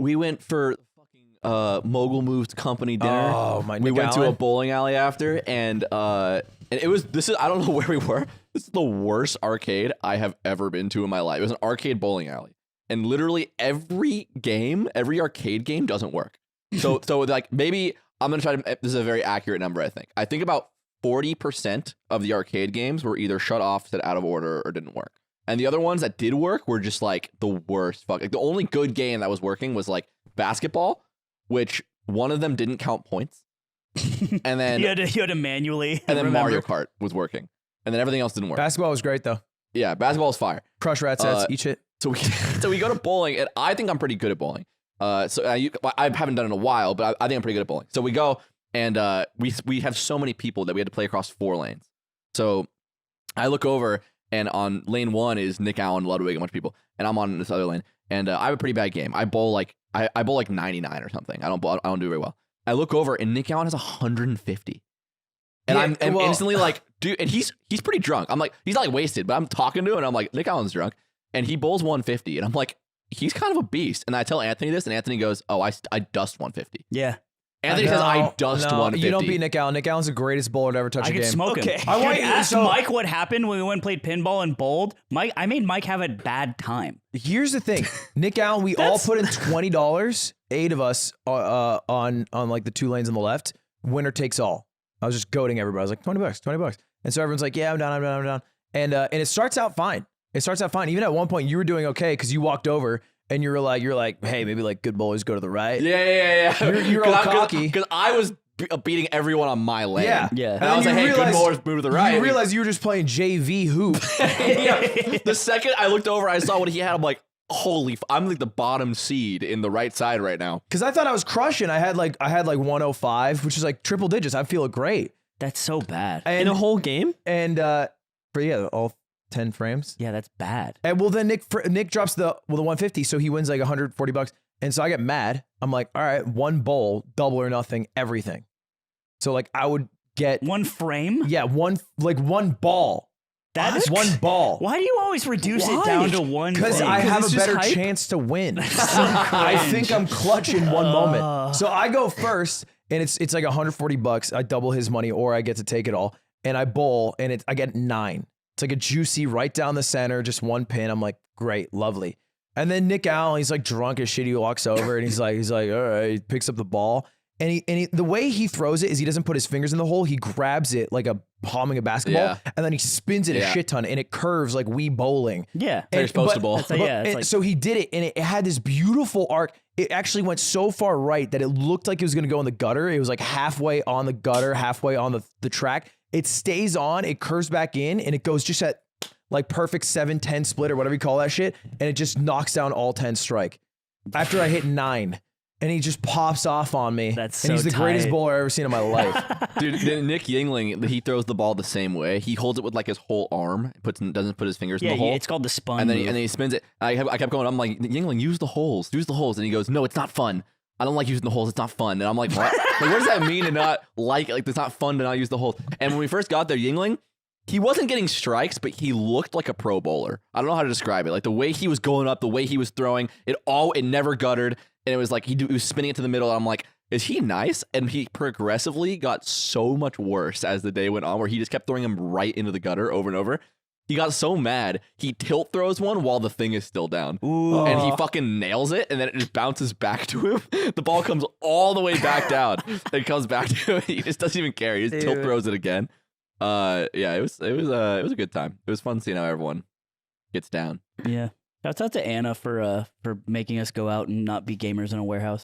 we went for Mogul Moves company dinner. Oh my! We went to a bowling alley after, and it was I don't know where we were. This is the worst arcade I have ever been to in my life. It was an arcade bowling alley, and literally every arcade game doesn't work. So like maybe I'm gonna try to. This is a very accurate number. I think about 40% of the arcade games were either shut off, set out of order, or didn't work. And the other ones that did work were just like the worst. Like the only good game that was working was like basketball, which one of them didn't count points. And then you had to manually. And then Mario Kart was working, and then everything else didn't work. Basketball was great though. Yeah, basketball was fire. Crush rat sets, each hit. So we go to bowling, and I think I'm pretty good at bowling. I haven't done it in a while, but I think I'm pretty good at bowling. So we go, and we have so many people that we had to play across 4 lanes. So I look over, and on lane 1 is Nick Allen, Ludwig, a bunch of people, and I'm on this other lane. And I have a pretty bad game. I bowl like 99 or something. I don't do very well. I look over, and Nick Allen has 150. And I'm instantly like, dude, and he's pretty drunk. I'm like, he's not like wasted, but I'm talking to him, and I'm like, Nick Allen's drunk, and he bowls 150, and I'm like, he's kind of a beast. And I tell Anthony this, and Anthony goes, oh, I dust 150. Yeah. Anthony says I dust 150. You don't beat Nick Allen. Nick Allen's the greatest bowler to ever touch a game. I could smoke him. I want you to ask Mike what happened when we went and played pinball and bowled. I made Mike have a bad time. Here's the thing, Nick Allen. We all put in $20. 8 of us on like the 2 lanes on the left. Winner takes all. I was just goading everybody. I was like $20. And so everyone's like, yeah, I'm down. And it starts out fine. Even at one point, you were doing okay because you walked over. And you're like, hey, maybe like good bowlers go to the right. Yeah. You're all cocky because I was beating everyone on my lane. Yeah. And I was like, hey, good bowlers move to the right. You realize you were just playing JV hoop. Yeah. The second I looked over, I saw what he had. I'm like, holy, I'm like the bottom seed in the right side right now. Because I thought I was crushing. I had like 105, which is like triple digits. I feel great. That's so bad. In a whole game? And all 10 frames. Yeah, that's bad. And well, then Nick drops the 150, so he wins like $140. And so I get mad. I'm like, all right, 1 bowl, double or nothing, everything. So like I would get 1 frame. Yeah, one ball. That is 1 ball. Why do you always reduce it down to 1? Because I have a better chance to win. I think I'm clutch in one moment. So I go first, and it's like $140. I double his money, or I get to take it all. And I bowl, and I get 9. It's like a juicy right down the center, just 1 pin. I'm like, great, lovely. And then Nick Allen, he's like drunk as shit. He walks over and he's like, all right, he picks up the ball. And he the way he throws it is he doesn't put his fingers in the hole. He grabs it like palming a basketball, and then he spins it a shit ton, and it curves like Wii bowling. Yeah. Very supposed to bowl. So he did it, and it had this beautiful arc. It actually went so far right that it looked like it was going to go in the gutter. It was like halfway on the gutter, halfway on the track. It stays on, it curves back in, and it goes just at like perfect 7-10 split or whatever you call that shit, and it just knocks down all 10 strike. After I hit 9, and he just pops off on me. That's so and he's the greatest tight. bowler I've ever seen in my life. Dude, Nick Yingling, he throws the ball the same way. He holds it with like his whole arm, doesn't put his fingers in the hole. It's called the spun and then move. he spins it. I kept going. I'm like, Yingling, use the holes. And he goes, no, it's not fun. I don't like using the holes. It's not fun. And I'm like, what? Like, what does that mean to not like it? Like, it's not fun to not use the holes. And when we first got there, Yingling, he wasn't getting strikes, but he looked like a pro bowler. I don't know how to describe it. Like the way he was going up, the way he was throwing, it never guttered. And it was like, he was spinning it to the middle. And I'm like, is he nice? And he progressively got so much worse as the day went on, where he just kept throwing him right into the gutter over and over. He got so mad, he tilt throws one while the thing is still down. Ooh. And he fucking nails it, and then it just bounces back to him. The ball comes all the way back down. It comes back to him. He just doesn't even care. He just tilt throws it again. Yeah, it was a good time. It was fun seeing how everyone gets down. Yeah. Shouts out to Anna for making us go out and not be gamers in a warehouse.